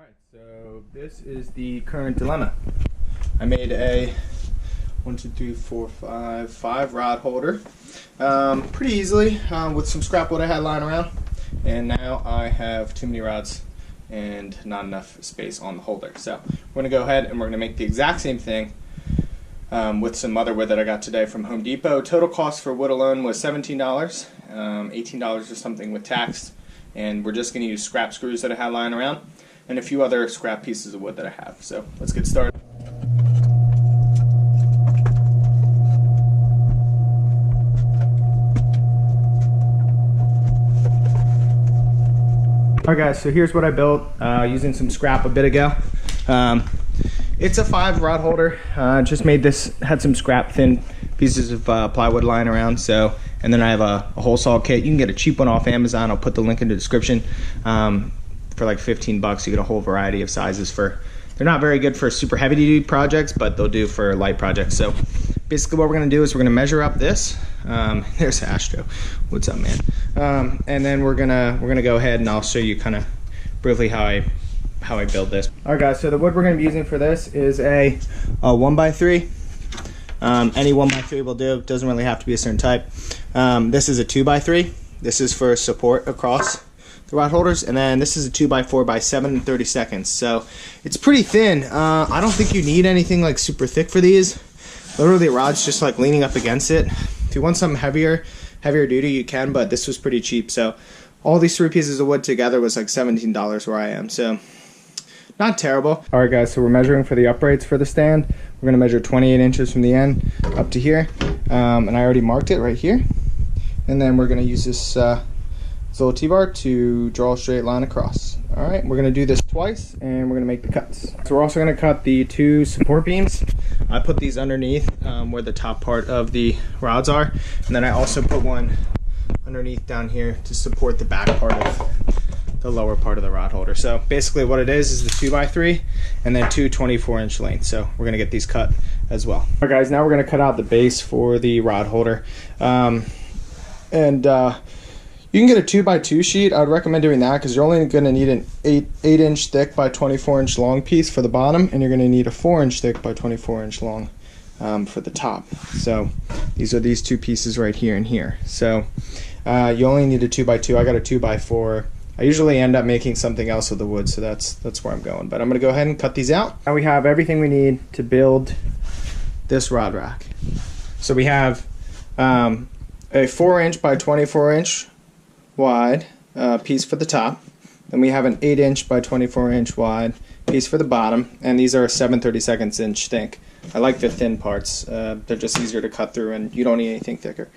Alright, so this is the current dilemma. I made a 5 rod holder pretty easily with some scrap wood I had lying around, and now I have too many rods and not enough space on the holder. So we're going to go ahead and we're going to make the exact same thing with some other wood that I got today from Home Depot. Total cost for wood alone was $17, $18 or something with tax, and we're just going to use scrap screws that I had lying around and a few other scrap pieces of wood that I have. So let's get started. Alright guys, so here's what I built using some scrap a bit ago. It's a 5 rod holder. Just made this, had some scrap thin pieces of plywood lying around. So, and then I have a hole saw kit. You can get a cheap one off Amazon. I'll put the link in the description. For like 15 bucks, you get a whole variety of sizes for. They're not very good for super heavy duty projects, but they'll do for light projects. So basically what we're gonna do is we're gonna measure up this. There's Astro. What's up, man? And then we're gonna go ahead and I'll show you kind of briefly how I build this. Alright guys, so the wood we're gonna be using for this is a 1x3. Any 1x3 will do. It doesn't really have to be a certain type. This is a 2x3. This is for support across the rod holders, and then this is a 2x4 by 7/32. So it's pretty thin. I don't think you need anything like super thick for these. Literally the rod's just like leaning up against it. If you want something heavier duty, you can, but this was pretty cheap. So all these 3 pieces of wood together was like $17 where I am, so not terrible. Alright guys, so we're measuring for the uprights for the stand. We're gonna measure 28 inches from the end up to here, and I already marked it right here. And then we're gonna use this little T-bar to draw a straight line across. Alright, we're going to do this twice and we're going to make the cuts. So we're also going to cut the 2 support beams. I put these underneath where the top part of the rods are, and then I also put one underneath down here to support the back part of the lower part of the rod holder. So basically what it is the 2x3 and then 2 24-inch lengths. So we're going to get these cut as well. Alright guys, now we're going to cut out the base for the rod holder. You can get a 2x2 sheet. I would recommend doing that because you're only going to need an 8-inch thick by 24-inch long piece for the bottom, and you're going to need a 4-inch thick by 24-inch long for the top. So these are these 2 pieces right here and here. So you only need a 2x2. I got a 2x4. I usually end up making something else with the wood, so that's where I'm going. But I'm going to go ahead and cut these out. Now we have everything we need to build this rod rack. So we have a 4-inch by 24-inch wide piece for the top. Then we have an 8-inch by 24-inch wide piece for the bottom, and these are 7/32 inch thick. I like the thin parts. They're just easier to cut through, and you don't need anything thicker.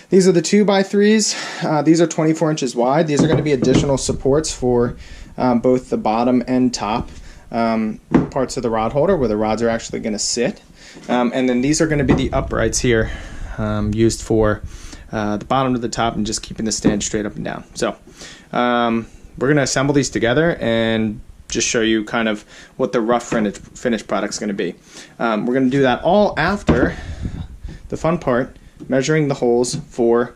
These are the 2x3s. These are 24 inches wide. These are going to be additional supports for both the bottom and top parts of the rod holder where the rods are actually going to sit. And then these are going to be the uprights here used for the bottom to the top and just keeping the stand straight up and down. So we're going to assemble these together and just show you kind of what the rough finished product is going to be. We're going to do that all after the fun part, measuring the holes for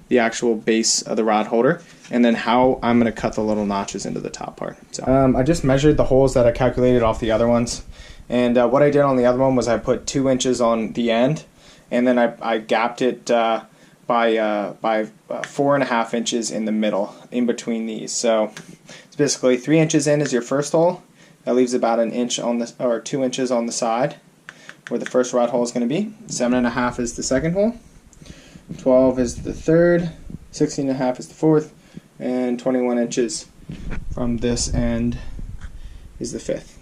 the actual base of the rod holder, and then how I'm going to cut the little notches into the top part. So I just measured the holes that I calculated off the other ones, and what I did on the other one was I put 2 inches on the end, and then I gapped it by 4.5 inches in the middle, in between these. So it's basically 3 inches in is your first hole. That leaves about an inch on the, or 2 inches on the side where the first rod hole is going to be. 7.5 is the second hole. 12 is the third. 16.5 is the fourth, and 21 inches from this end is the fifth.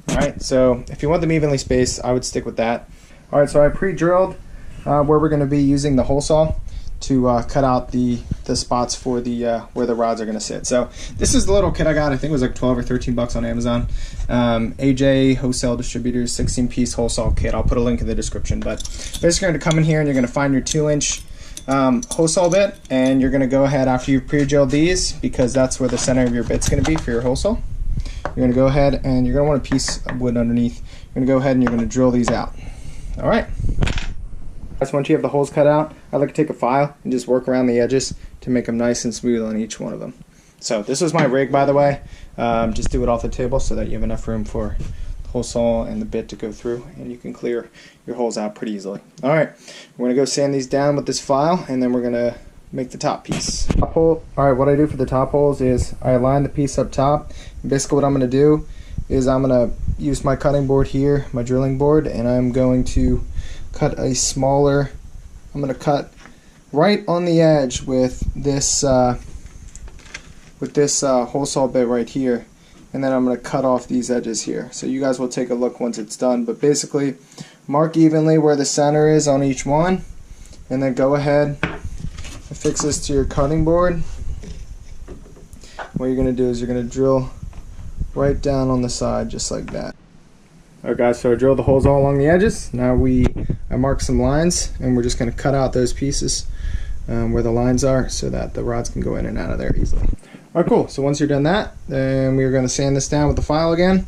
All right. So if you want them evenly spaced, I would stick with that. All right. So I pre-drilled where we're going to be using the hole saw to cut out the spots for the where the rods are going to sit. So this is the little kit I got. I think it was like 12 or 13 bucks on Amazon. AJ Wholesale Distributors 16-piece hole saw kit. I'll put a link in the description. But basically, you're going to come in here and you're going to find your 2-inch hole saw bit, and you're going to go ahead after you've pre-drilled these, because that's where the center of your bit's going to be for your hole saw. You're going to go ahead and you're going to want a piece of wood underneath. You're going to go ahead and you're going to drill these out. All right. Once you have the holes cut out, I like to take a file and just work around the edges to make them nice and smooth on each one of them. So this was my rig, by the way. Just do it off the table so that you have enough room for the hole saw and the bit to go through, and you can clear your holes out pretty easily. Alright, we're going to go sand these down with this file, and then we're going to make the top piece. Top hole. Alright, what I do for the top holes is I align the piece up top. And basically what I'm going to do is I'm going to use my cutting board here, my drilling board, and I'm going to cut a smaller, I'm going to cut right on the edge with this hole saw bit right here, and then I'm going to cut off these edges here. So you guys will take a look once it's done, but basically mark evenly where the center is on each one, and then go ahead and fix this to your cutting board. What you're going to do is you're going to drill right down on the side just like that. Alright guys, so I drilled the holes all along the edges. Now I marked some lines, and we're just going to cut out those pieces where the lines are so that the rods can go in and out of there easily. Alright, cool. So once you're done that, then we're going to sand this down with the file again,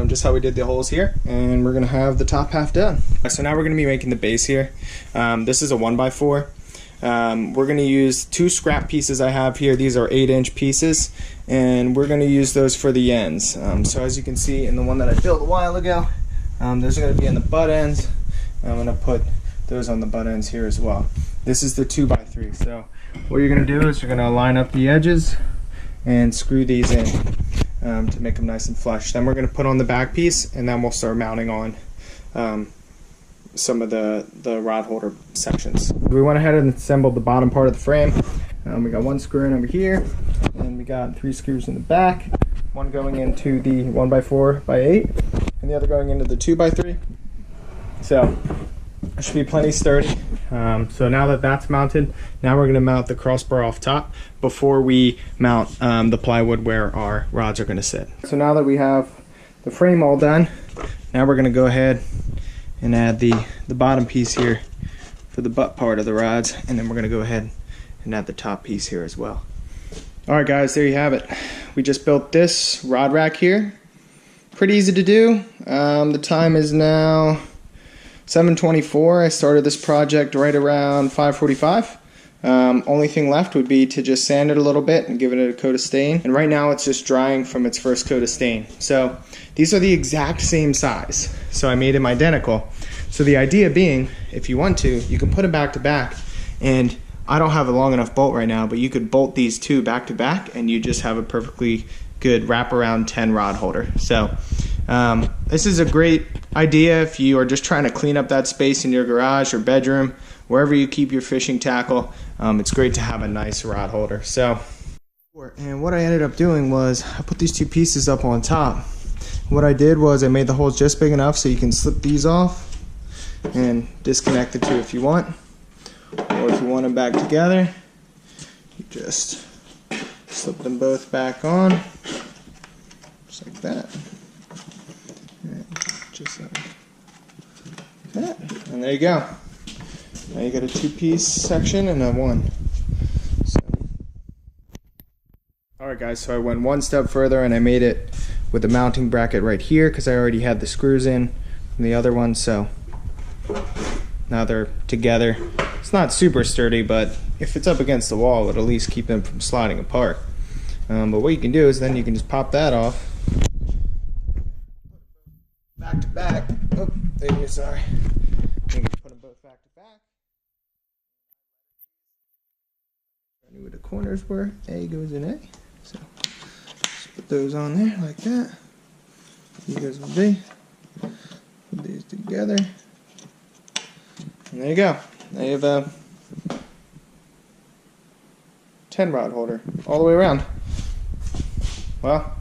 just how we did the holes here, and we're going to have the top half done. So now we're going to be making the base here. This is a 1x4. We're going to use 2 scrap pieces I have here. These are 8-inch pieces, and we're going to use those for the ends. So as you can see in the one that I built a while ago, those are going to be on the butt ends. I'm going to put those on the butt ends here as well. This is the 2x3. So what you're going to do is you're going to line up the edges and screw these in to make them nice and flush. Then we're going to put on the back piece, and then we'll start mounting on some of the rod holder sections. We went ahead and assembled the bottom part of the frame. We got 1 screw in over here, and we got 3 screws in the back, one going into the 1x4x8 and the other going into the 2x3. So it should be plenty sturdy. So now that that's mounted, now we're going to mount the crossbar off top before we mount the plywood where our rods are going to sit. So now that we have the frame all done, now we're going to go ahead and add the bottom piece here for the butt part of the rods, and then we're going to go ahead and add the top piece here as well. Alright guys, there you have it. We just built this rod rack here. Pretty easy to do. The time is now 7:24. I started this project right around 5:45. Only thing left would be to just sand it a little bit and give it a coat of stain. And right now it's just drying from its first coat of stain. So these are the exact same size. So I made them identical. So the idea being, if you want to, you can put them back to back. And I don't have a long enough bolt right now, but you could bolt these 2 back to back, and you just have a perfectly good wraparound 10 rod holder. So this is a great idea if you are just trying to clean up that space in your garage or bedroom, wherever you keep your fishing tackle. It's great to have a nice rod holder. So, and what I ended up doing was I put these 2 pieces up on top. What I did was I made the holes just big enough so you can slip these off and disconnect the 2 if you want, or if you want them back together, you just slip them both back on just like that. Just like that, and there you go. Now you got a 2-piece section and a 1. So. Alright guys, so I went 1 step further and I made it with the mounting bracket right here because I already had the screws in from the other one, so now they're together. It's not super sturdy, but if it's up against the wall, it'll at least keep them from sliding apart. But what you can do is then you can just pop that off. Back to back. Oh, there you go, sorry. You can put them both back to back. I knew where the corners were. A goes in A. So just put those on there like that. B goes in B. Put these together. And there you go. Now you have a 10 rod holder all the way around. Well,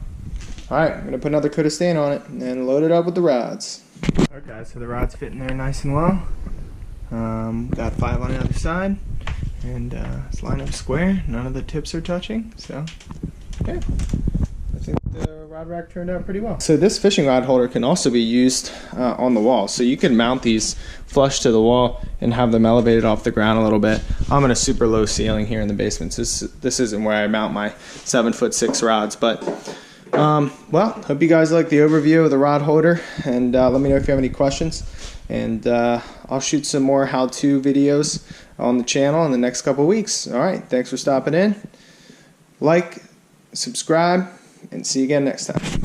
alright, I'm going to put another coat of stain on it and load it up with the rods. Alright guys, so the rod's fitting there nice and well. Got 5 on the other side, and it's lined up square. None of the tips are touching, so okay. I think the rod rack turned out pretty well. So this fishing rod holder can also be used on the wall. So you can mount these flush to the wall and have them elevated off the ground a little bit. I'm in a super low ceiling here in the basement. So this isn't where I mount my 7'6" rods, but well, hope you guys like the overview of the rod holder, and let me know if you have any questions, and I'll shoot some more how-to videos on the channel in the next couple weeks. Alright, thanks for stopping in. Like, subscribe, and see you again next time.